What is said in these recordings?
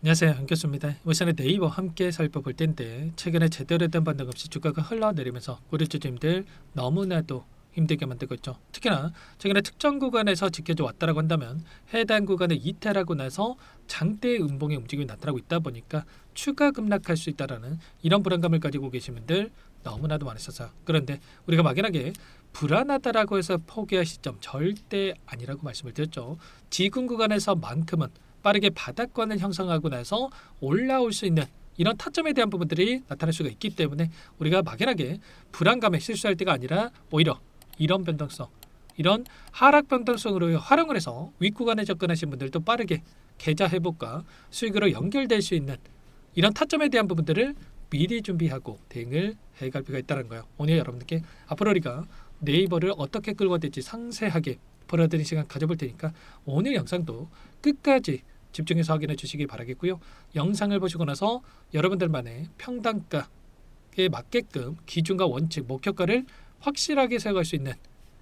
안녕하세요, 한교수입니다. 이번 시간에 네이버 함께 살펴볼 텐데 최근에 제대로 된 반등 없이 주가가 흘러내리면서 우리 주주님들 너무나도 힘들게 만들고 있죠. 특히나 최근에 특정 구간에서 지켜져 왔다라고 한다면 해당 구간을 이탈하고 나서 장대 음봉의 움직임이 나타나고 있다 보니까 추가 급락할 수 있다라는 이런 불안감을 가지고 계신 분들 너무나도 많으셨어요. 그런데 우리가 막연하게 불안하다라고 해서 포기할 시점 절대 아니라고 말씀을 드렸죠. 지금 구간에서만큼은 빠르게 바닥권을 형성하고 나서 올라올 수 있는 이런 타점에 대한 부분들이 나타날 수가 있기 때문에 우리가 막연하게 불안감에 실수할 때가 아니라 오히려 이런 변동성, 이런 하락 변동성으로 활용을 해서 윗구간에 접근하신 분들도 빠르게 계좌 회복과 수익으로 연결될 수 있는 이런 타점에 대한 부분들을 미리 준비하고 대응을 해갈 필요가 있다는 거예요. 오늘 여러분들께 앞으로 우리가 네이버를 어떻게 끌고 될지 상세하게 보여드리는 시간 가져볼 테니까 오늘 영상도 끝까지 집중해서 확인해 주시기 바라겠고요. 영상을 보시고 나서 여러분들만의 평단가에 맞게끔 기준과 원칙, 목표가를 확실하게 세워갈 수 있는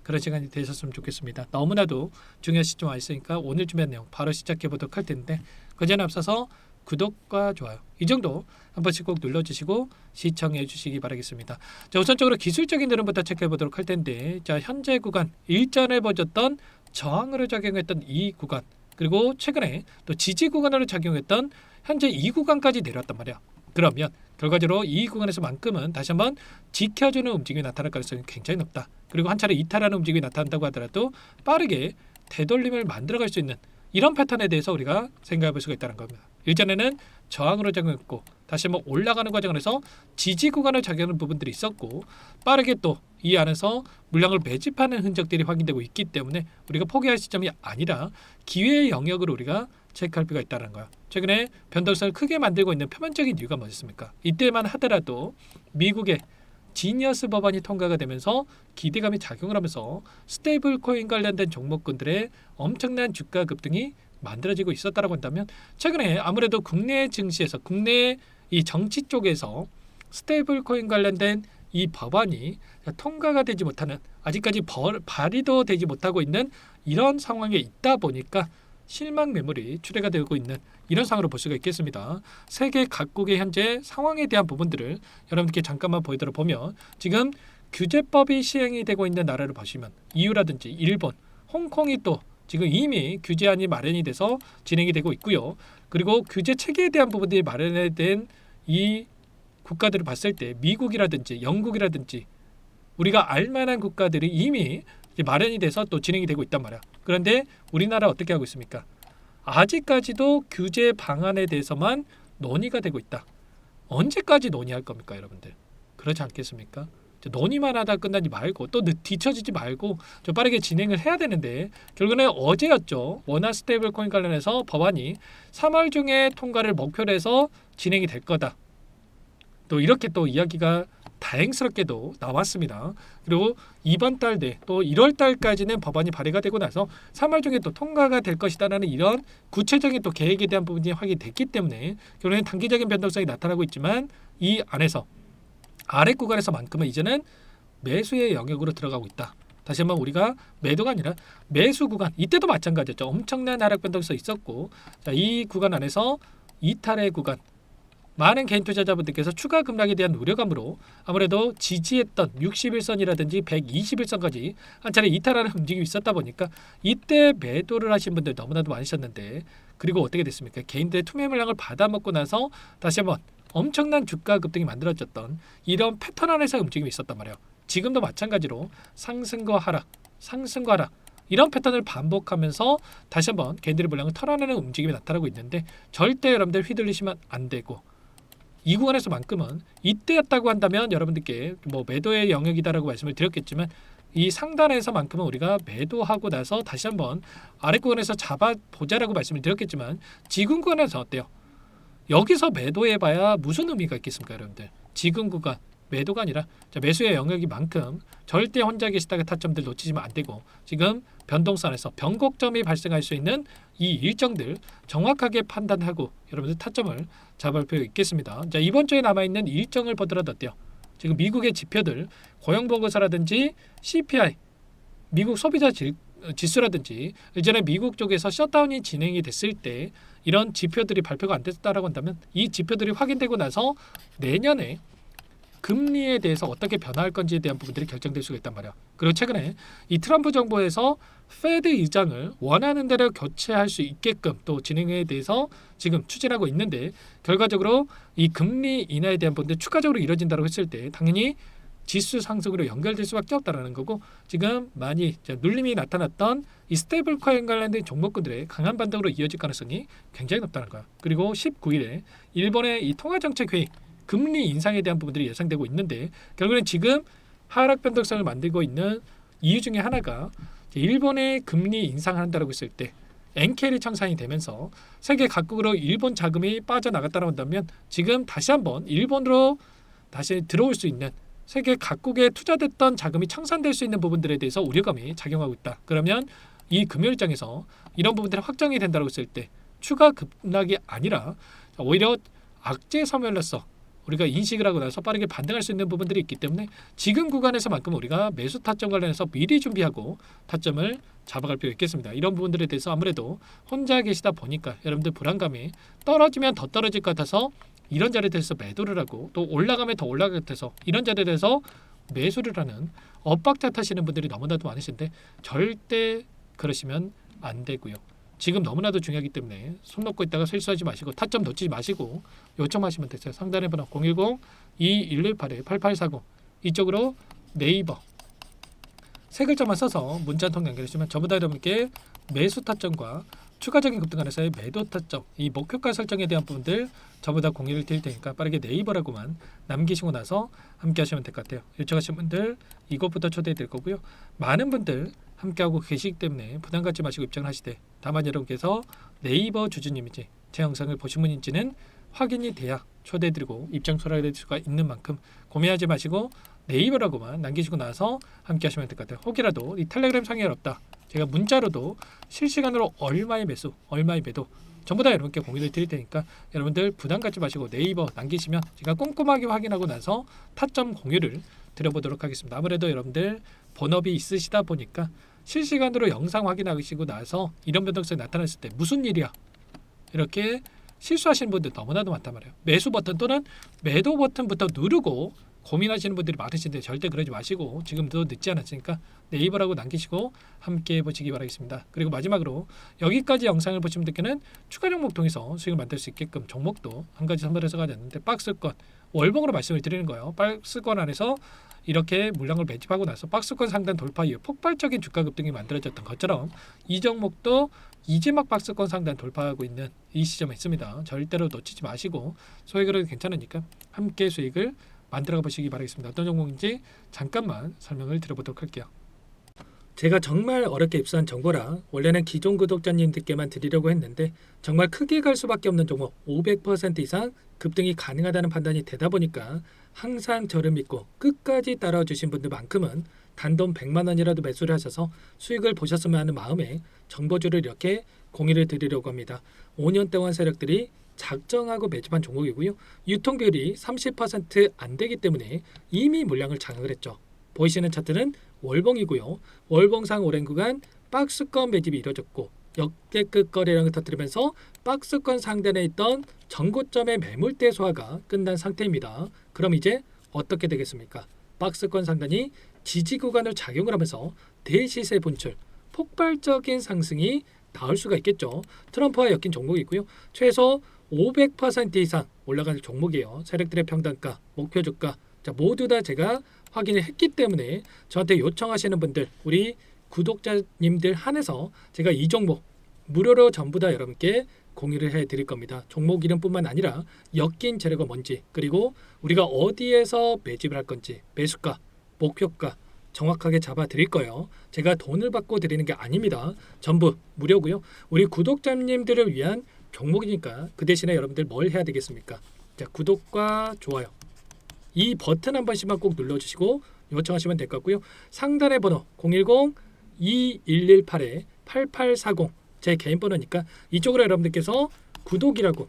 그런 시간이 되셨으면 좋겠습니다. 너무나도 중요한 시점 와 있으니까 오늘 준비한 내용 바로 시작해 보도록 할 텐데 그 전에 앞서서 구독과 좋아요 이 정도 한 번씩 꼭 눌러주시고 시청해 주시기 바라겠습니다. 자, 우선적으로 기술적인 흐름부터 체크해 보도록 할 텐데 자, 현재 구간 일전에 보여줬던 저항으로 작용했던 이 구간 그리고 최근에 또 지지 구간으로 작용했던 현재 이 구간까지 내려왔단 말이야. 그러면 결과적으로 이 구간에서만큼은 다시 한번 지켜주는 움직임이 나타날 가능성이 굉장히 높다. 그리고 한 차례 이탈하는 움직임이 나타난다고 하더라도 빠르게 되돌림을 만들어갈 수 있는 이런 패턴에 대해서 우리가 생각해 볼 수가 있다는 겁니다. 일전에는 저항으로 작용했고 다시 한번 올라가는 과정에서 지지 구간을 작용하는 부분들이 있었고 빠르게 또 이 안에서 물량을 매집하는 흔적들이 확인되고 있기 때문에 우리가 포기할 시점이 아니라 기회의 영역으로 우리가 체크할 필요가 있다는 거야. 최근에 변동성을 크게 만들고 있는 표면적인 이유가 뭐였습니까? 이때만 하더라도 미국의 지니어스 법안이 통과가 되면서 기대감이 작용을 하면서 스테이블 코인 관련된 종목군들의 엄청난 주가 급등이 만들어지고 있었다고 한다면 최근에 아무래도 국내 증시에서 국내 이 정치 쪽에서 스테이블 코인 관련된 이 법안이 통과가 되지 못하는 아직까지 발의도 되지 못하고 있는 이런 상황에 있다 보니까 실망 매물이 출회가 되고 있는 이런 상황으로 볼 수가 있겠습니다. 세계 각국의 현재 상황에 대한 부분들을 여러분께 잠깐만 보이도록 보면 지금 규제법이 시행이 되고 있는 나라를 보시면 EU라든지 일본, 홍콩이 또 지금 이미 규제안이 마련이 돼서 진행이 되고 있고요. 그리고 규제 체계에 대한 부분들이 마련된 이 국가들을 봤을 때 미국이라든지 영국이라든지 우리가 알만한 국가들이 이미 마련이 돼서 또 진행이 되고 있단 말이야. 그런데 우리나라 어떻게 하고 있습니까? 아직까지도 규제 방안에 대해서만 논의가 되고 있다. 언제까지 논의할 겁니까, 여러분들? 그렇지 않겠습니까? 논의만 하다 끝나지 말고 또 뒤처지지 말고 좀 빠르게 진행을 해야 되는데 결국에는 어제였죠. 원화 스테이블 코인 관련해서 법안이 3월 중에 통과를 목표로 해서 진행이 될 거다. 또 이렇게 또 이야기가 다행스럽게도 나왔습니다. 그리고 이번 달 내 또 1월 달까지는 법안이 발의가 되고 나서 3월 중에 또 통과가 될 것이다라는 이런 구체적인 또 계획에 대한 부분이 확인됐기 때문에 결국에는 단기적인 변동성이 나타나고 있지만 이 안에서 아래 구간에서만큼은 이제는 매수의 영역으로 들어가고 있다. 다시 한번 우리가 매도가 아니라 매수 구간 이때도 마찬가지였죠. 엄청난 하락 변동성이 있었고 자, 이 구간 안에서 이탈의 구간 많은 개인 투자자분들께서 추가 급락에 대한 우려감으로 아무래도 지지했던 61선이라든지 121선까지 한 차례 이탈하는 움직임이 있었다 보니까 이때 매도를 하신 분들 너무나도 많으셨는데 그리고 어떻게 됐습니까? 개인들의 투매 물량을 받아먹고 나서 다시 한번 엄청난 주가 급등이 만들어졌던 이런 패턴 안에서 움직임이 있었단 말이에요. 지금도 마찬가지로 상승과 하락, 상승과 하락 이런 패턴을 반복하면서 다시 한번 개인들의 물량을 털어내는 움직임이 나타나고 있는데 절대 여러분들 휘둘리시면 안 되고 이 구간에서만큼은 이때였다고 한다면 여러분들께 뭐 매도의 영역이다라고 말씀을 드렸겠지만 이 상단에서만큼은 우리가 매도하고 나서 다시 한번 아래 구간에서 잡아보자라고 말씀을 드렸겠지만 지금 구간에서 어때요? 여기서 매도해봐야 무슨 의미가 있겠습니까, 여러분들? 지금 구간 매도가 아니라 매수의 영역이만큼 절대 혼자 계시다가 타점들 놓치시면 안 되고 지금 변동선에서 변곡점이 발생할 수 있는 이 일정들 정확하게 판단하고 여러분들 타점을 잡을 필요 있겠습니다. 자, 이번 주에 남아있는 일정을 보더라도 어때요? 지금 미국의 지표들 고용보고서라든지 CPI 미국 소비자 지수라든지 예전에 미국 쪽에서 셧다운이 진행이 됐을 때 이런 지표들이 발표가 안 됐다라고 한다면 이 지표들이 확인되고 나서 내년에 금리에 대해서 어떻게 변화할 건지에 대한 부분들이 결정될 수가 있단 말이야. 그리고 최근에 이 트럼프 정부에서 페드 의장을 원하는 대로 교체할 수 있게끔 또 진행에 대해서 지금 추진하고 있는데 결과적으로 이 금리 인하에 대한 부분들 추가적으로 이뤄진다고 했을 때 당연히 지수 상승으로 연결될 수밖에 없다라는 거고 지금 많이 눌림이 나타났던 이 스테이블 코인 관련된 종목군들의 강한 반등으로 이어질 가능성이 굉장히 높다는 거야. 그리고 19일에 일본의 이 통화정책회의 금리 인상에 대한 부분들이 예상되고 있는데 결국엔 지금 하락 변동성을 만들고 있는 이유 중에 하나가 일본의 금리 인상한다고 했을 때 엔켈이 청산이 되면서 세계 각국으로 일본 자금이 빠져나갔다고 한다면 지금 다시 한번 일본으로 다시 들어올 수 있는 세계 각국에 투자됐던 자금이 청산될 수 있는 부분들에 대해서 우려감이 작용하고 있다. 그러면 이 금요일장에서 이런 부분들이 확정이 된다고 했을 때 추가 급락이 아니라 오히려 악재 섬유로서 우리가 인식을 하고 나서 빠르게 반등할 수 있는 부분들이 있기 때문에 지금 구간에서만큼 우리가 매수 타점 관련해서 미리 준비하고 타점을 잡아갈 필요가 있겠습니다. 이런 부분들에 대해서 아무래도 혼자 계시다 보니까 여러분들 불안감이 떨어지면 더 떨어질 것 같아서 이런 자리에 대해서 매도를 하고 또 올라가면 더 올라갈 것 같아서 이런 자리에 대해서 매수를 하는 엇박자 타시는 분들이 너무나도 많으신데 절대 그러시면 안 되고요. 지금 너무나도 중요하기 때문에 손 놓고 있다가 실수하지 마시고 타점 놓치지 마시고 요청하시면 되세요. 상단의 번호 010-2118-8840 이쪽으로 네이버 세 글자만 써서 문자 한 통 연결해주시면 전부 다 여러분께 매수 타점과 추가적인 급등 안에서의 매도 타점 이 목표가 설정에 대한 부분들 전부 다 공유를 드릴 테니까 빠르게 네이버라고만 남기시고 나서 함께 하시면 될 것 같아요. 요청하신 분들 이것부터 초대해 드릴 거고요. 많은 분들 함께하고 계시기 때문에 부담 갖지 마시고 입장을 하시되 다만 여러분께서 네이버 주주님인지 제 영상을 보신 분인지는 확인이 돼야 초대해드리고 입장 소라될 수가 있는 만큼 고민하지 마시고 네이버라고만 남기시고 나서 함께 하시면 될 것 같아요. 혹이라도 이 텔레그램 상에 어렵다 제가 문자로도 실시간으로 얼마의 매수 얼마의 매도 전부 다 여러분께 공유를 드릴 테니까 여러분들 부담 갖지 마시고 네이버 남기시면 제가 꼼꼼하게 확인하고 나서 타점 공유를 드려보도록 하겠습니다. 아무래도 여러분들 본업이 있으시다 보니까 실시간으로 영상 확인하시고 나서 이런 변동성이 나타났을 때 무슨 일이야 이렇게 실수하시는 분들 너무나도 많단 말이에요. 매수 버튼 또는 매도 버튼부터 누르고 고민하시는 분들이 많으신데 절대 그러지 마시고 지금도 늦지 않았으니까 네이버라고 남기시고 함께 해보시기 바라겠습니다. 그리고 마지막으로 여기까지 영상을 보신 분들께는 추가 종목 통해서 수익을 만들 수 있게끔 종목도 한 가지 선별해서 가졌는데 박스권 월봉으로 말씀을 드리는 거예요. 박스권 안에서 이렇게 물량을 매집하고 나서 박스권 상단 돌파 이후 폭발적인 주가 급등이 만들어졌던 것처럼 이 종목도 이제막 박스권 상단 돌파하고 있는 이 시점에 있습니다. 절대로 놓치지 마시고 소액으로 괜찮으니까 함께 수익을 만들어 보시기 바라겠습니다. 어떤 종목인지 잠깐만 설명을 드려보도록 할게요. 제가 정말 어렵게 입수한 정보라 원래는 기존 구독자님들께만 드리려고 했는데 정말 크게 갈 수밖에 없는 종목 500% 이상 급등이 가능하다는 판단이 되다 보니까 항상 저를 믿고 끝까지 따라와 주신 분들만큼은 단돈 100만 원이라도 매수를 하셔서 수익을 보셨으면 하는 마음에 정보주를 이렇게 공유를 드리려고 합니다. 5년 동안 세력들이 작정하고 매집한 종목이고요. 유통비율이 30% 안 되기 때문에 이미 물량을 장악을 했죠. 보이시는 차트는 월봉이고요. 월봉상 오랜 구간 박스권 매집이 이루어졌고 역대급 거래량을 터뜨리면서 박스권 상단에 있던 전고점의 매물대 소화가 끝난 상태입니다. 그럼 이제 어떻게 되겠습니까? 박스권 상단이 지지 구간을 작용을 하면서 대시세 분출, 폭발적인 상승이 나올 수가 있겠죠. 트럼프와 엮인 종목이고요. 최소 500% 이상 올라가는 종목이에요. 세력들의 평단가, 목표 주가 모두 다 제가 확인을 했기 때문에 저한테 요청하시는 분들 우리 구독자님들 한해서 제가 이 종목 무료로 전부 다 여러분께 공유를 해드릴 겁니다. 종목 이름뿐만 아니라 엮인 재료가 뭔지 그리고 우리가 어디에서 매집을 할 건지 매수가, 목표가 정확하게 잡아 드릴 거예요. 제가 돈을 받고 드리는 게 아닙니다. 전부 무료고요. 우리 구독자님들을 위한 종목이니까 그 대신에 여러분들 뭘 해야 되겠습니까? 자, 구독과 좋아요 이 버튼 한 번씩만 꼭 눌러주시고 요청하시면 될 것 같고요. 상단의 번호 010-2118-8840 제 개인 번호니까 이쪽으로 여러분들께서 구독이라고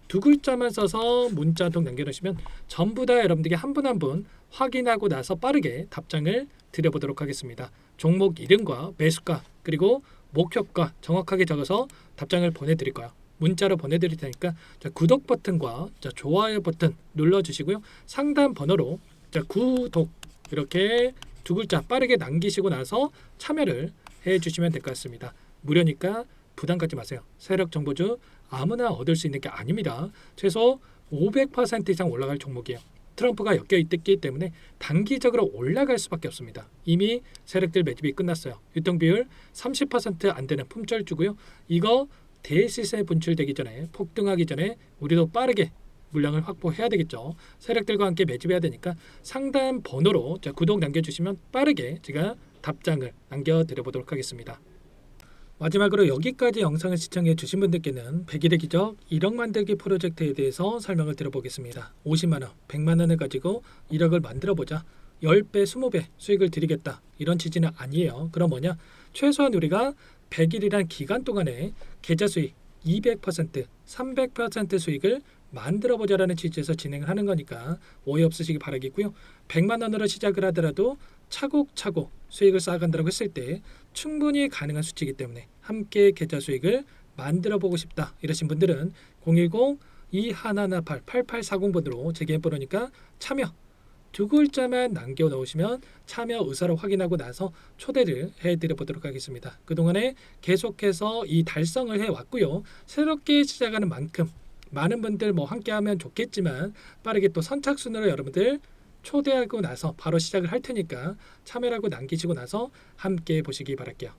두 글자만 써서 문자 한 통 남겨주시면 전부 다 여러분들께 한 분 한 분 확인하고 나서 빠르게 답장을 드려보도록 하겠습니다. 종목 이름과 매수가 그리고 목표가 정확하게 적어서 답장을 보내드릴 거예요. 문자로 보내드릴 테니까 자, 구독 버튼과 자, 좋아요 버튼 눌러주시고요. 상담 번호로 자, 구독 이렇게 두 글자 빠르게 남기시고 나서 참여를 해주시면 될 것 같습니다. 무료니까 부담 갖지 마세요. 세력 정보주 아무나 얻을 수 있는 게 아닙니다. 최소 500% 이상 올라갈 종목이에요. 트럼프가 엮여 있기 때문에 단기적으로 올라갈 수밖에 없습니다. 이미 세력들 매집이 끝났어요. 유통비율 30%안 되는 품절주고요. 이거 대시세 분출되기 전에 폭등하기 전에 우리도 빠르게 물량을 확보해야 되겠죠. 세력들과 함께 매집해야 되니까 상담 번호로 자, 구독 남겨주시면 빠르게 제가 답장을 남겨드려보도록 하겠습니다. 마지막으로 여기까지 영상을 시청해 주신 분들께는 100일의 기적 1억 만들기 프로젝트에 대해서 설명을 드려보겠습니다. 50만원, 100만원을 가지고 1억을 만들어보자. 10배, 20배 수익을 드리겠다. 이런 취지는 아니에요. 그럼 뭐냐? 최소한 우리가 100일이란 기간 동안에 계좌 수익 200%, 300% 수익을 만들어보자라는 취지에서 진행을 하는 거니까 오해 없으시기 바라겠고요. 100만 원으로 시작을 하더라도 차곡차곡 수익을 쌓아간다고 했을 때 충분히 가능한 수치이기 때문에 함께 계좌 수익을 만들어보고 싶다 이러신 분들은 010-2118-8840번으로 제게 해보려니까 참여 두 글자만 남겨놓으시면 참여 의사를 확인하고 나서 초대를 해드려보도록 하겠습니다. 그동안에 계속해서 이 달성을 해왔고요. 새롭게 시작하는 만큼 많은 분들 뭐 함께하면 좋겠지만 빠르게 또 선착순으로 여러분들 초대하고 나서 바로 시작을 할 테니까 참여라고 남기시고 나서 함께 보시기 바랄게요.